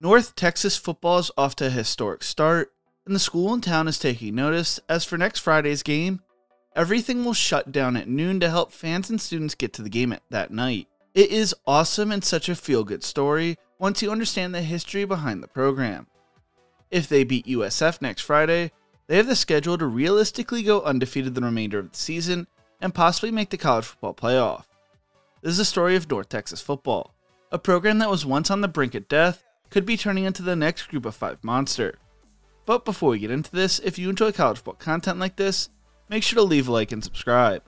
North Texas football is off to a historic start, and the school in town is taking notice, as for next Friday's game, everything will shut down at noon to help fans and students get to the game that night. It is awesome and such a feel-good story once you understand the history behind the program. If they beat USF next Friday, they have the schedule to realistically go undefeated the remainder of the season and possibly make the college football playoff. This is a story of North Texas football, a program that was once on the brink of death, could be turning into the next Group of 5 monster. But before we get into this, if you enjoy college football content like this, make sure to leave a like and subscribe.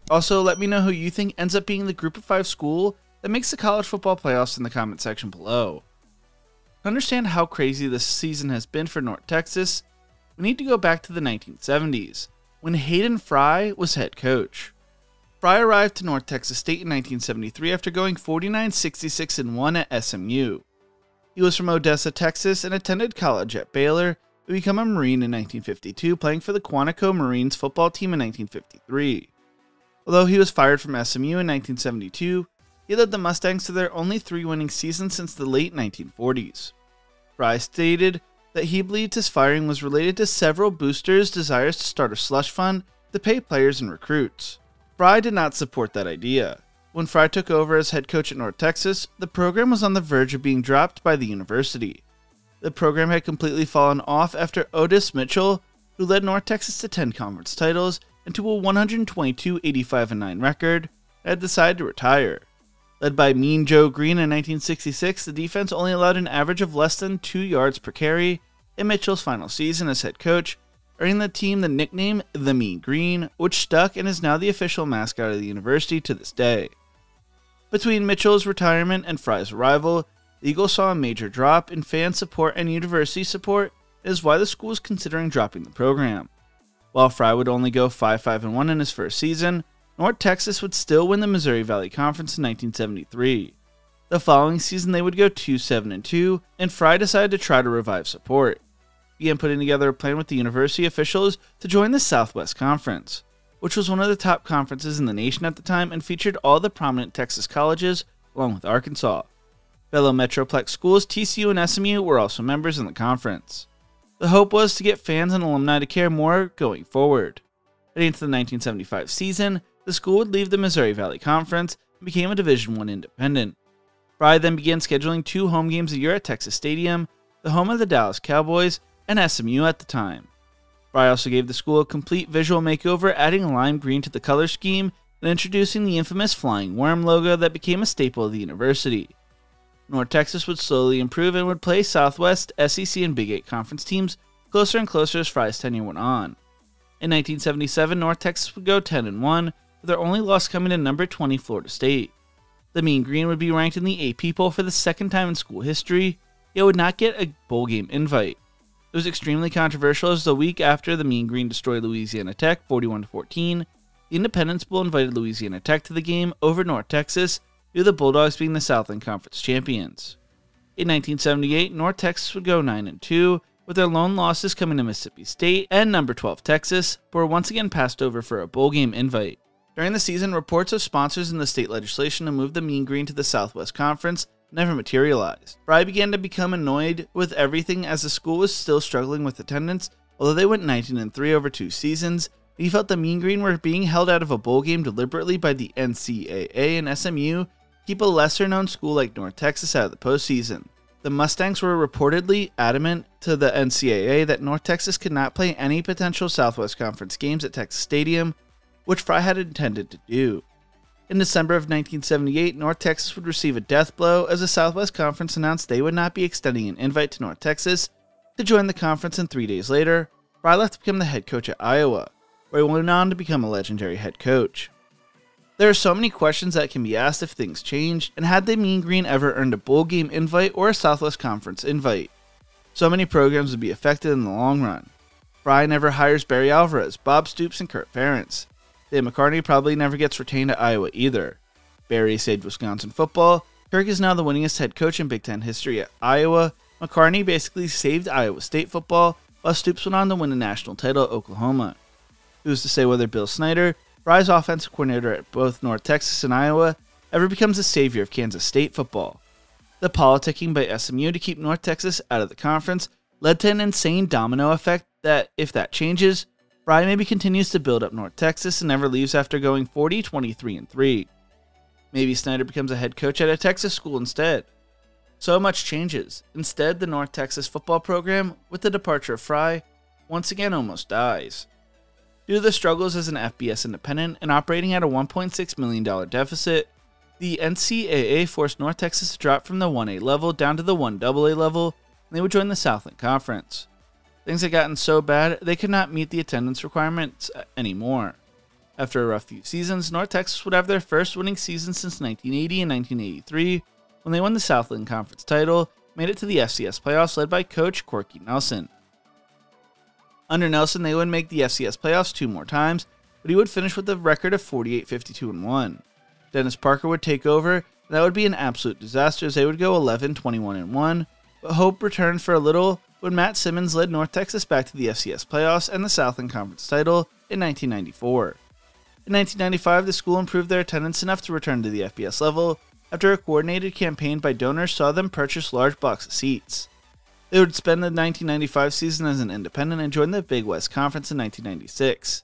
Also, let me know who you think ends up being the Group of 5 school that makes the college football playoffs in the comment section below. To understand how crazy this season has been for North Texas, we need to go back to the 1970s, when Hayden Fry was head coach. Fry arrived to North Texas State in 1973 after going 49-66-1 at SMU. He was from Odessa, Texas, and attended college at Baylor, to become a Marine in 1952, playing for the Quantico Marines football team in 1953. Although he was fired from SMU in 1972, he led the Mustangs to their only 3 winning seasons since the late 1940s. Fry stated that he believed his firing was related to several boosters' desires to start a slush fund to pay players and recruits. Fry did not support that idea. When Fry took over as head coach at North Texas, the program was on the verge of being dropped by the university. The program had completely fallen off after Otis Mitchell, who led North Texas to 10 conference titles and to a 122-85-9 record, had decided to retire. Led by Mean Joe Green in 1966, the defense only allowed an average of less than 2 yards per carry in Mitchell's final season as head coach, earning the team the nickname the Mean Green, which stuck and is now the official mascot of the university to this day. Between Mitchell's retirement and Fry's arrival, the Eagles saw a major drop in fan support and university support, and is why the school is considering dropping the program. While Fry would only go 5-5-1 in his first season, North Texas would still win the Missouri Valley Conference in 1973. The following season they would go 2-7-2, and Fry decided to try to revive support. He began putting together a plan with the university officials to join the Southwest Conference, which was one of the top conferences in the nation at the time and featured all the prominent Texas colleges, along with Arkansas. Fellow Metroplex schools TCU and SMU were also members in the conference. The hope was to get fans and alumni to care more going forward. Heading into the 1975 season, the school would leave the Missouri Valley Conference and became a Division I independent. Fry then began scheduling 2 home games a year at Texas Stadium, the home of the Dallas Cowboys and SMU at the time. Fry also gave the school a complete visual makeover, adding lime green to the color scheme and introducing the infamous flying worm logo that became a staple of the university. North Texas would slowly improve and would play Southwest, SEC, and Big 8 conference teams closer and closer as Fry's tenure went on. In 1977, North Texas would go 10-1, with their only loss coming to number 20 Florida State. The Mean Green would be ranked in the AP poll for the second time in school history, yet would not get a bowl game invite. It was extremely controversial as the week after the Mean Green destroyed Louisiana Tech 41-14, the Independence Bowl invited Louisiana Tech to the game over North Texas, due to the Bulldogs being the Southland Conference champions. In 1978, North Texas would go 9-2, with their lone losses coming to Mississippi State and number 12 Texas, but were once again passed over for a bowl game invite. During the season, reports of sponsors in the state legislation to move the Mean Green to the Southwest Conference never materialized. Fry began to become annoyed with everything as the school was still struggling with attendance. Although they went 19-3 over 2 seasons, he felt the Mean Green were being held out of a bowl game deliberately by the NCAA and SMU to keep a lesser-known school like North Texas out of the postseason. The Mustangs were reportedly adamant to the NCAA that North Texas could not play any potential Southwest Conference games at Texas Stadium, which Fry had intended to do. In December of 1978, North Texas would receive a death blow as the Southwest Conference announced they would not be extending an invite to North Texas to join the conference, and 3 days later, Fry left to become the head coach at Iowa, where he went on to become a legendary head coach. There are so many questions that can be asked if things changed, and had the Mean Green ever earned a bowl game invite or a Southwest Conference invite. So many programs would be affected in the long run. Fry never hires Barry Alvarez, Bob Stoops, and Kurt Ferentz. Dave McCartney probably never gets retained at Iowa either. Barry saved Wisconsin football. Kirk is now the winningest head coach in Big Ten history at Iowa. McCartney basically saved Iowa State football, while Stoops went on to win a national title at Oklahoma. Who's to say whether Bill Snyder, Fry's offensive coordinator at both North Texas and Iowa, ever becomes the savior of Kansas State football? The politicking by SMU to keep North Texas out of the conference led to an insane domino effect that, if that changes, Fry maybe continues to build up North Texas and never leaves after going 40-23-3. Maybe Snyder becomes a head coach at a Texas school instead. So much changes. Instead, the North Texas football program, with the departure of Fry, once again almost dies. Due to the struggles as an FBS independent and operating at a $1.6 million deficit, the NCAA forced North Texas to drop from the 1A level down to the 1AA level, and they would join the Southland Conference. Things had gotten so bad, they could not meet the attendance requirements anymore. After a rough few seasons, North Texas would have their first winning season since 1980 and 1983, when they won the Southland Conference title, made it to the FCS playoffs led by coach Corky Nelson. Under Nelson, they would make the FCS playoffs 2 more times, but he would finish with a record of 48-52-1. Dennis Parker would take over, and that would be an absolute disaster as they would go 11-21-1, but hope returned for a little when Matt Simmons led North Texas back to the FCS playoffs and the Southland Conference title in 1994. In 1995, the school improved their attendance enough to return to the FBS level after a coordinated campaign by donors saw them purchase large blocks of seats. They would spend the 1995 season as an independent and join the Big West Conference in 1996.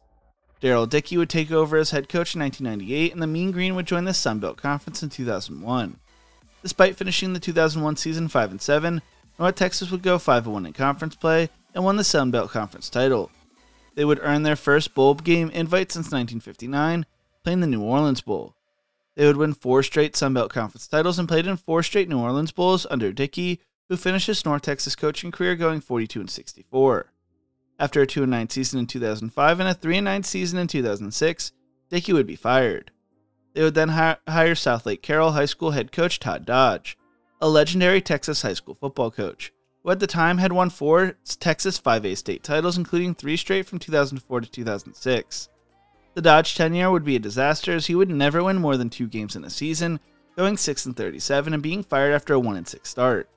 Daryl Dickey would take over as head coach in 1998, and the Mean Green would join the Sun Belt Conference in 2001. Despite finishing the 2001 season 5-7, North Texas would go 5-1 in conference play and won the Sun Belt Conference title. They would earn their first bowl game invite since 1959, playing the New Orleans Bowl. They would win 4 straight Sun Belt Conference titles and played in 4 straight New Orleans Bowls under Dickey, who finished his North Texas coaching career going 42-64. After a 2-9 season in 2005 and a 3-9 season in 2006, Dickey would be fired. They would then hire Southlake Carroll High School head coach Todd Dodge, a legendary Texas high school football coach, who at the time had won 4 Texas 5A state titles, including 3 straight from 2004 to 2006. The Dodge tenure would be a disaster as he would never win more than 2 games in a season, going 6-37 and being fired after a 1-6 start.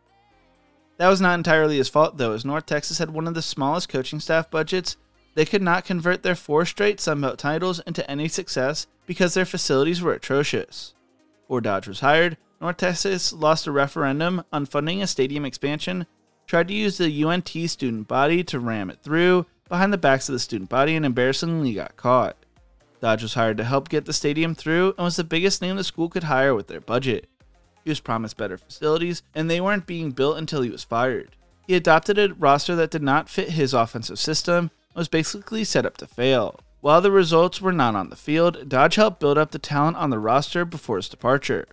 That was not entirely his fault though, as North Texas had one of the smallest coaching staff budgets. They could not convert their 4 straight Sun Belt titles into any success because their facilities were atrocious. Before Dodge was hired, North Texas lost a referendum on funding a stadium expansion, tried to use the UNT student body to ram it through behind the backs of the student body, and embarrassingly got caught. Dodge was hired to help get the stadium through and was the biggest name the school could hire with their budget. He was promised better facilities, and they weren't being built until he was fired. He adopted a roster that did not fit his offensive system and was basically set up to fail. While the results were not on the field, Dodge helped build up the talent on the roster before his departure.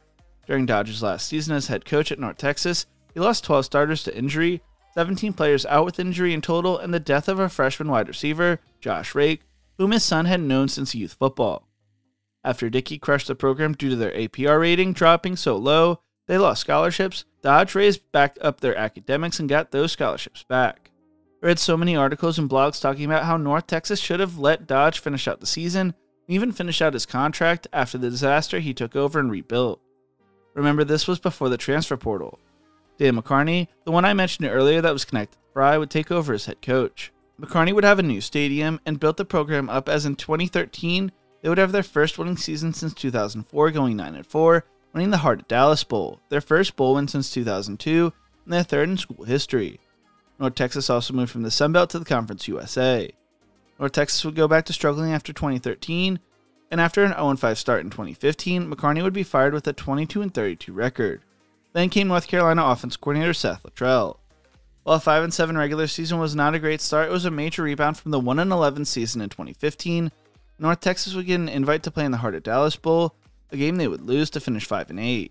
During Dodge's last season as head coach at North Texas, he lost 12 starters to injury, 17 players out with injury in total, and the death of a freshman wide receiver, Josh Rake, whom his son had known since youth football. After Dickey crushed the program due to their APR rating dropping so low, they lost scholarships. Dodge raised back up their academics and got those scholarships back. I read so many articles and blogs talking about how North Texas should have let Dodge finish out the season, and even finish out his contract after the disaster he took over and rebuilt. Remember, this was before the transfer portal. Dan McCarney, the one I mentioned earlier that was connected to Fry, would take over as head coach. McCarney would have a new stadium and built the program up as in 2013, they would have their first winning season since 2004, going 9-4, winning the Heart of Dallas Bowl, their first bowl win since 2002, and their third in school history. North Texas also moved from the Sun Belt to the Conference USA. North Texas would go back to struggling after 2013, and after an 0-5 start in 2015, McCarney would be fired with a 22-32 record. Then came North Carolina offense coordinator Seth Luttrell. While a 5-7 regular season was not a great start, it was a major rebound from the 1-11 season in 2015. North Texas would get an invite to play in the Heart of Dallas Bowl, a game they would lose to finish 5-8.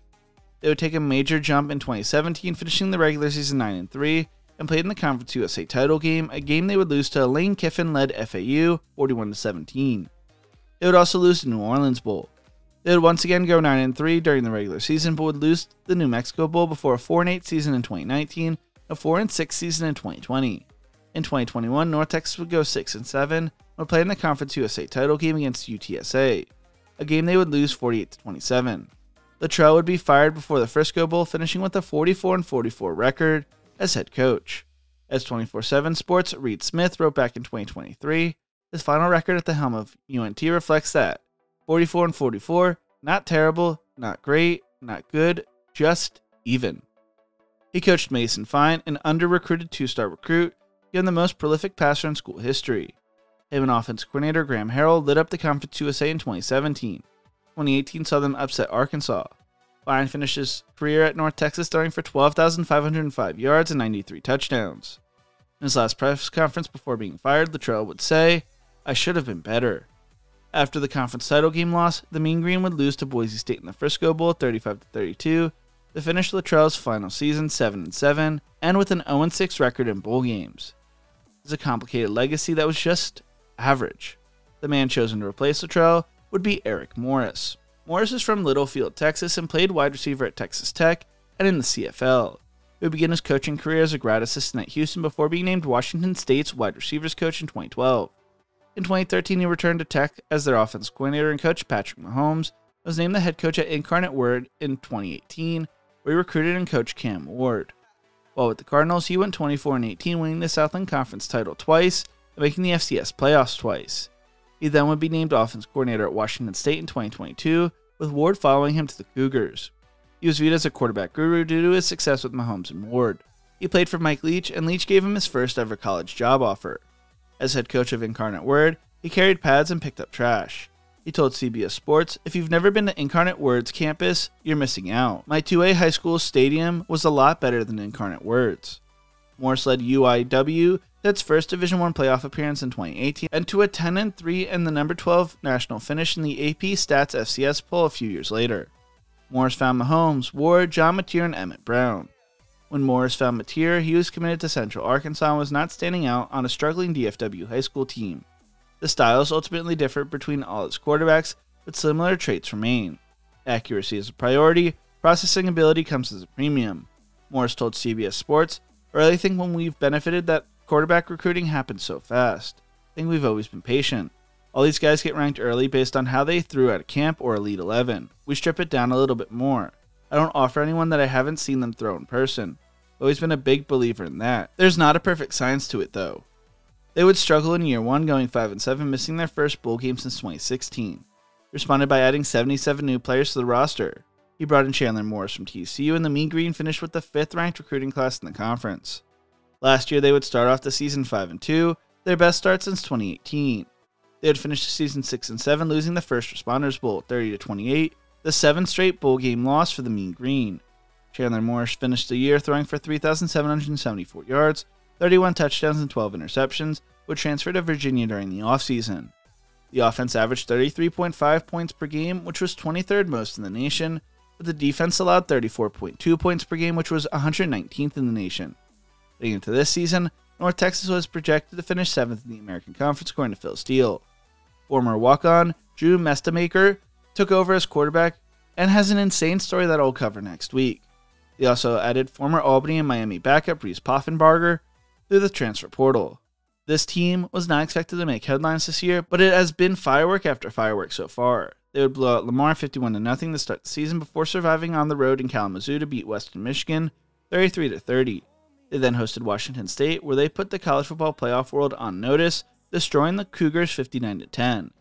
They would take a major jump in 2017, finishing the regular season 9-3, and played in the Conference USA title game, a game they would lose to a Lane Kiffin-led FAU 41-17. They would also lose the New Orleans Bowl. They would once again go 9-3 during the regular season, but would lose the New Mexico Bowl before a 4-8 season in 2019, a 4-6 season in 2020. In 2021, North Texas would go 6-7, and would play in the Conference USA title game against UTSA, a game they would lose 48-27. Luttrell would be fired before the Frisco Bowl, finishing with a 44-44 record as head coach. As 24/7 Sports' Reed Smith wrote back in 2023, his final record at the helm of UNT reflects that. 44-44, not terrible, not great, not good, just even. He coached Mason Fine, an under-recruited 2-star recruit, given the most prolific passer in school history. Him and offensive coordinator Graham Harrell lit up the Conference USA in 2017. 2018 saw them upset Arkansas. Fine finished his career at North Texas throwing for 12,505 yards and 93 touchdowns. In his last press conference before being fired, Luttrell would say, "I should have been better." After the conference title game loss, the Mean Green would lose to Boise State in the Frisco Bowl 35-32 to finish Luttrell's final season 7-7 and with an 0-6 record in bowl games. It's a complicated legacy that was just average. The man chosen to replace Luttrell would be Eric Morris. Morris is from Littlefield, Texas, and played wide receiver at Texas Tech and in the CFL. He would begin his coaching career as a grad assistant at Houston before being named Washington State's wide receivers coach in 2012. In 2013, he returned to Tech as their offensive coordinator and coach Patrick Mahomes was named the head coach at Incarnate Word in 2018, where he recruited and coached Cam Ward. While with the Cardinals, he went 24-18, winning the Southland Conference title twice and making the FCS playoffs twice. He then would be named offensive coordinator at Washington State in 2022, with Ward following him to the Cougars. He was viewed as a quarterback guru due to his success with Mahomes and Ward. He played for Mike Leach, and Leach gave him his first ever college job offer. As head coach of Incarnate Word, he carried pads and picked up trash. He told CBS Sports, "If you've never been to Incarnate Word's campus, you're missing out. My 2A high school stadium was a lot better than Incarnate Word's." Morris led UIW to its first Division I playoff appearance in 2018 and to a 10-3 and the number 12 national finish in the AP Stats FCS poll a few years later. Morris found Mahomes, Ward, John Mateer, and Emmett Brown. When Morris found Mateer, he was committed to Central Arkansas and was not standing out on a struggling DFW high school team. The styles ultimately differed between all his quarterbacks, but similar traits remain. Accuracy is a priority, processing ability comes as a premium. Morris told CBS Sports, "I really think when we've benefited that quarterback recruiting happens so fast. I think we've always been patient. All these guys get ranked early based on how they threw at a camp or Elite 11. We strip it down a little bit more. I don't offer anyone that I haven't seen them throw in person. I've always been a big believer in that. There's not a perfect science to it though." They would struggle in year 1, going 5-7, missing their first bowl game since 2016. He responded by adding 77 new players to the roster. He brought in Chandler Morris from TCU, and the Mean Green finished with the 5th-ranked recruiting class in the conference. Last year, they would start off the season 5-2, their best start since 2018. They would finish the season 6-7, losing the First Responders Bowl 30-28, the 7th straight bowl game loss for the Mean Green. Chandler Morris finished the year throwing for 3,774 yards, 31 touchdowns and 12 interceptions, would transfer to Virginia during the offseason. The offense averaged 33.5 points per game, which was 23rd most in the nation, but the defense allowed 34.2 points per game, which was 119th in the nation. Heading into this season, North Texas was projected to finish 7th in the American Conference, according to Phil Steele. Former walk-on Drew Mestamaker took over as quarterback and has an insane story that I'll cover next week. They also added former Albany and Miami backup Reese Poffenbarger through the transfer portal. This team was not expected to make headlines this year, but it has been firework after firework so far. They would blow out Lamar 51-0 to start the season before surviving on the road in Kalamazoo to beat Western Michigan 33-30. They then hosted Washington State, where they put the college football playoff world on notice, destroying the Cougars 59-10.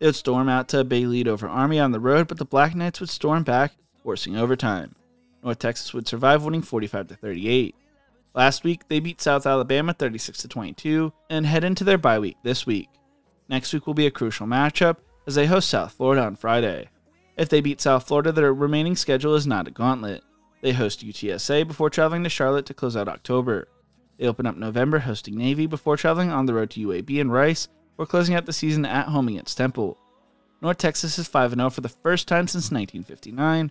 They would storm out to a big lead over Army on the road, but the Black Knights would storm back, forcing overtime. North Texas would survive, winning 45-38. Last week, they beat South Alabama 36-22 and head into their bye week this week. Next week will be a crucial matchup as they host South Florida on Friday. If they beat South Florida, their remaining schedule is not a gauntlet. They host UTSA before traveling to Charlotte to close out October. They open up November hosting Navy before traveling on the road to UAB and Rice before closing out the season at home against Temple. North Texas is 5-0 for the first time since 1959,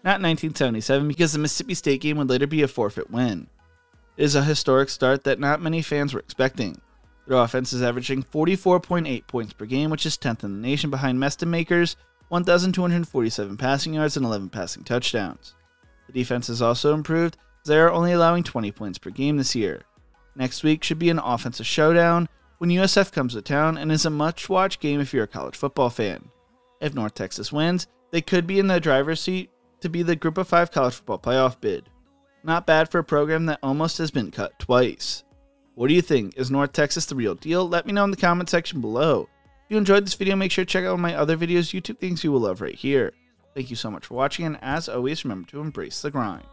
not 1977 because the Mississippi State game would later be a forfeit win. It is a historic start that not many fans were expecting. Their offense is averaging 44.8 points per game, which is 10th in the nation behind Mestamaker's 1,247 passing yards and 11 passing touchdowns. The defense has also improved, as they are only allowing 20 points per game this year. Next week should be an offensive showdown when USF comes to town and is a much-watched game if you're a college football fan. If North Texas wins, they could be in the driver's seat to be the Group of 5 college football playoff bid. Not bad for a program that almost has been cut twice. What do you think? Is North Texas the real deal? Let me know in the comment section below. If you enjoyed this video, make sure to check out my other videos, YouTube things you will love right here. Thank you so much for watching, and as always, remember to embrace the grind.